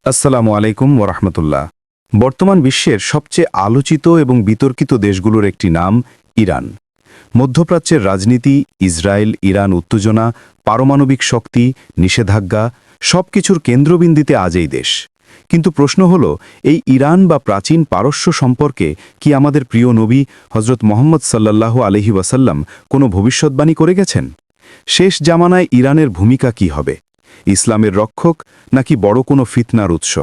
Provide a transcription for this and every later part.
আসসালামু আলাইকুম ওরহমতুল্লাহ। বর্তমান বিশ্বের সবচেয়ে আলোচিত এবং বিতর্কিত দেশগুলোর একটি নাম ইরান। মধ্যপ্রাচ্যের রাজনীতি, ইসরায়েল ইরান উত্তেজনা, পারমাণবিক শক্তি, নিষেধাজ্ঞা সবকিছুর কেন্দ্রবিন্দুতে আজ এই দেশ। কিন্তু প্রশ্ন হল, এই ইরান বা প্রাচীন পারস্য সম্পর্কে কি আমাদের প্রিয় নবী হজরত মোহাম্মদ সাল্লাল্লাহু আলাইহি ওয়াসাল্লাম কোনো ভবিষ্যদ্বাণী করে গেছেন? শেষ জামানায় ইরানের ভূমিকা কি হবে? ইসলামের রক্ষক নাকি বড় কোনো ফিতনার উৎস?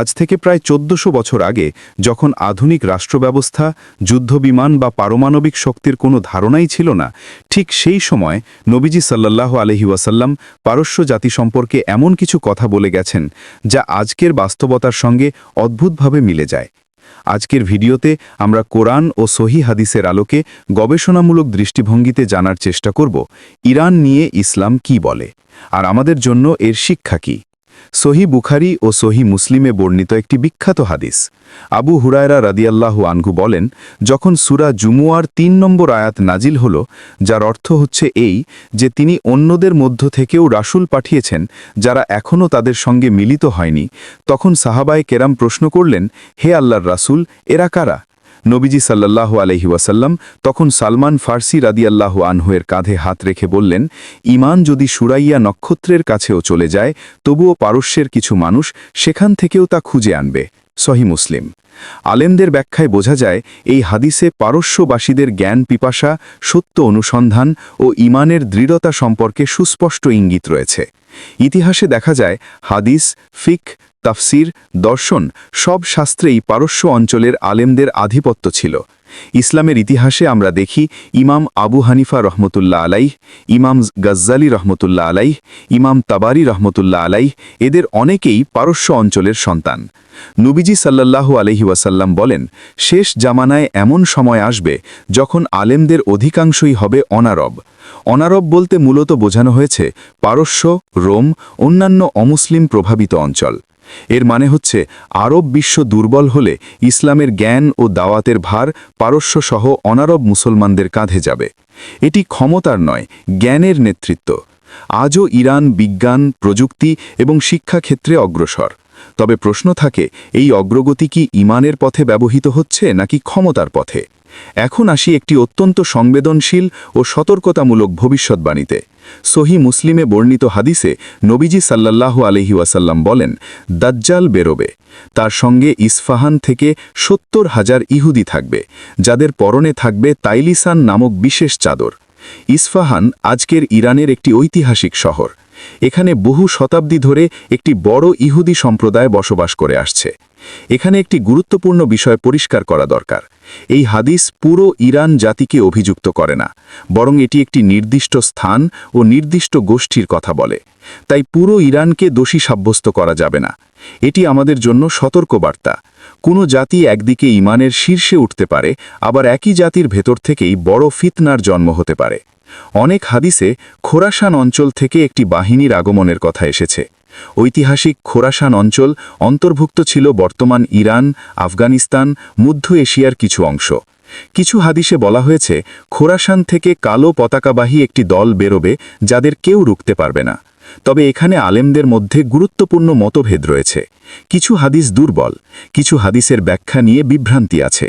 আজ থেকে প্রায় ১৪০০ বছর আগে, যখন আধুনিক রাষ্ট্রব্যবস্থা, যুদ্ধবিমান বা পারমাণবিক শক্তির কোনো ধারণাই ছিল না, ঠিক সেই সময় নবীজি সাল্লাল্লাহু আলাইহি ওয়াসাল্লাম পারস্য জাতি সম্পর্কে এমন কিছু কথা বলে গেছেন যা আজকের বাস্তবতার সঙ্গে অদ্ভুতভাবে মিলে যায়। আজকের ভিডিওতে আমরা কোরআন ও সহি হাদিসের আলোকে গবেষণামূলক দৃষ্টিভঙ্গিতে জানার চেষ্টা করব ইরান নিয়ে ইসলাম কি বলে, আর আমাদের জন্য এর শিক্ষা কি। সহি বুখারী ও সহি মুসলিমে বর্ণিত একটি বিখ্যাত হাদিস। আবু হুরায়রা রাদিয়াল্লাহু আনহু বলেন, যখন সূরা জুমুয়ার ৩ নম্বর আয়াত নাজিল হল, যার অর্থ হচ্ছে এই যে তিনি অন্যদের মধ্য থেকেও রাসূল পাঠিয়েছেন যারা এখনও তাদের সঙ্গে মিলিত হয়নি, তখন সাহাবায়ে কেরাম প্রশ্ন করলেন, হে আল্লাহর রাসূল, এরা কারা? নবীজি সাল্লাল্লাহু আলাইহি ওয়াসাল্লাম তখন সালমান ফার্সি রাদিয়াল্লাহু আনহুয়ের কাঁধে হাত রেখে বললেন, ঈমান যদি সুরাইয়া নক্ষত্রের কাছেও চলে যায়, তবুও পারস্যের কিছু মানুষ সেখান থেকেও তা খুঁজে আনবে। সহি মুসলিম। আলেমদের ব্যাখ্যায় বোঝা যায়, এই হাদিসে পারস্যবাসীদের জ্ঞান পিপাসা, সত্য অনুসন্ধান ও ঈমানের দৃঢ়তা সম্পর্কে সুস্পষ্ট ইঙ্গিত রয়েছে। ইতিহাসে দেখা যায়, হাদিস, ফিকহ, তাফসির, দর্শন সব শাস্ত্রেই পারস্য অঞ্চলের আলেমদের আধিপত্য ছিল। ইসলামের ইতিহাসে আমরা দেখি, ইমাম আবু হানিফা রহমতুল্লাহ আলাইহ, ইমাম গজ্জালি রহমতুল্লাহ আলাইহ, ইমাম তাবারি রহমতুল্লাহ আলাইহ, এদের অনেকেই পারস্য অঞ্চলের সন্তান। নবীজি সাল্লাল্লাহু আলাইহি ওয়াসাল্লাম বলেন, শেষ জামানায় এমন সময় আসবে যখন আলেমদের অধিকাংশই হবে অনারব। অনারব বলতে মূলত বোঝানো হয়েছে পারস্য, রোম, অন্যান্য অমুসলিম প্রভাবিত অঞ্চল। এর মানে হচ্ছে, আরব বিশ্ব দুর্বল হলে ইসলামের জ্ঞান ও দাওয়াতের ভার পারস্য সহ অনারব মুসলমানদের কাঁধে যাবে। এটি ক্ষমতার নয়, জ্ঞানের নেতৃত্ব। আজও ইরান বিজ্ঞান, প্রযুক্তি এবং শিক্ষা ক্ষেত্রে অগ্রসর। তবে প্রশ্ন থাকে, এই অগ্রগতি কি ঈমানের পথে ব্যবহৃত হচ্ছে নাকি ক্ষমতার পথে? এখন আসি একটি অত্যন্ত সংবেদনশীল ও সতর্কতামূলক ভবিষ্যদ্বাণীতে। সহি মুসলিমে বর্ণিত হাদিসে নবীজি সাল্লাল্লাহু আলাইহি ওয়াসাল্লাম বলেন, দাজ্জাল বেরোবে। তার সঙ্গে ইসফাহান থেকে ৭০,০০০ ইহুদি থাকবে, যাদের পরনে থাকবে তাইলিসান নামক বিশেষ চাদর। ইসফাহান আজকের ইরানের একটি ঐতিহাসিক শহর। এখানে বহু শতাব্দী ধরে একটি বড় ইহুদি সম্প্রদায় বসবাস করে আসছে। এখানে একটি গুরুত্বপূর্ণ বিষয় পরিষ্কার করা দরকার। এই হাদিস পুরো ইরান জাতিকে অভিযুক্ত করে না, বরং এটি একটি নির্দিষ্ট স্থান ও নির্দিষ্ট গোষ্ঠীর কথা বলে। তাই পুরো ইরানকে দোষী সাব্যস্ত করা যাবে না। এটি আমাদের জন্য সতর্কবার্তা। কোনো জাতি একদিকে ঈমানের শীর্ষে উঠতে পারে, আবার একই জাতির ভেতর থেকেই বড় ফিতনার জন্ম হতে পারে। অনেক হাদিসে খোরাসান অঞ্চল থেকে একটি বাহিনীর আগমনের কথা এসেছে। ঐতিহাসিক খোরাসান অঞ্চল অন্তর্ভুক্ত ছিল বর্তমান ইরান, আফগানিস্তান, মধ্য এশিয়ার কিছু অংশ। কিছু হাদিসে বলা হয়েছে, খোরাসান থেকে কালো পতাকাবাহী একটি দল বেরোবে, যাদের কেউ রুখতে পারবে না। তবে এখানে আলেমদের মধ্যে গুরুত্বপূর্ণ মতভেদ রয়েছে। কিছু হাদিস দুর্বল, কিছু হাদিসের ব্যাখ্যা নিয়ে বিভ্রান্তি আছে।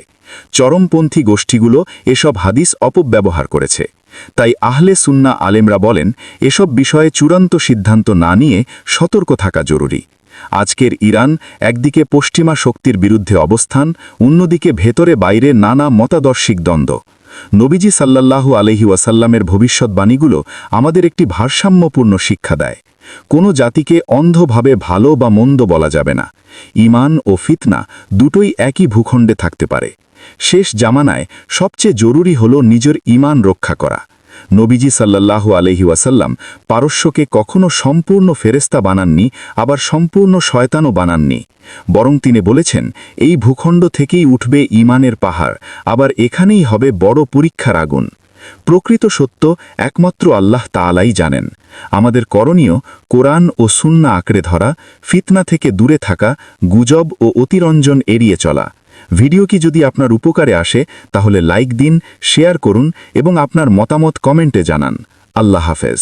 চরমপন্থী গোষ্ঠীগুলো এসব হাদিস অপব্যবহার করেছে। তাই আহলে সুন্নাহ আলেমরা বলেন, এসব বিষয়ে চূড়ান্ত সিদ্ধান্ত না নিয়ে সতর্ক থাকা জরুরি। আজকের ইরান একদিকে পশ্চিমা শক্তির বিরুদ্ধে অবস্থান, অন্যদিকে ভেতরে বাইরে নানা মতাদর্শিক দ্বন্দ্ব। নবীজি সাল্লাল্লাহু আলাইহি ওয়াসাল্লামের ভবিষ্যদ্বাণীগুলো আমাদের একটি ভারসাম্যপূর্ণ শিক্ষা দেয়। কোনো জাতিকে অন্ধভাবে ভালো বা মন্দ বলা যাবে না। ঈমান ও ফিতনা দুটোই একই ভূখণ্ডে থাকতে পারে। শেষ জামানায় সবচেয়ে জরুরি হল নিজের ঈমান রক্ষা করা। নবীজি সাল্লাল্লাহু আলাইহি ওয়াসাল্লাম পারস্যকে কখনো সম্পূর্ণ ফেরেশতা বানাননি, আবার সম্পূর্ণ শয়তানও বানাননি। বরং তিনি বলেছেন, এই ভূখণ্ড থেকেই উঠবে ঈমানের পাহাড়, আবার এখানেই হবে বড় পরীক্ষার আগুন। প্রকৃত সত্য একমাত্র আল্লাহ তাআলাই জানেন। আমাদের করণীয় কোরআন ও সুন্নাহ আঁকড়ে ধরা, ফিতনা থেকে দূরে থাকা, গুজব ও অতিরঞ্জন এড়িয়ে চলা। ভিডিওটি যদি আপনার উপকারে আসে তাহলে লাইক দিন, শেয়ার করুন এবং আপনার মতামত কমেন্টে জানান। আল্লাহ হাফেজ।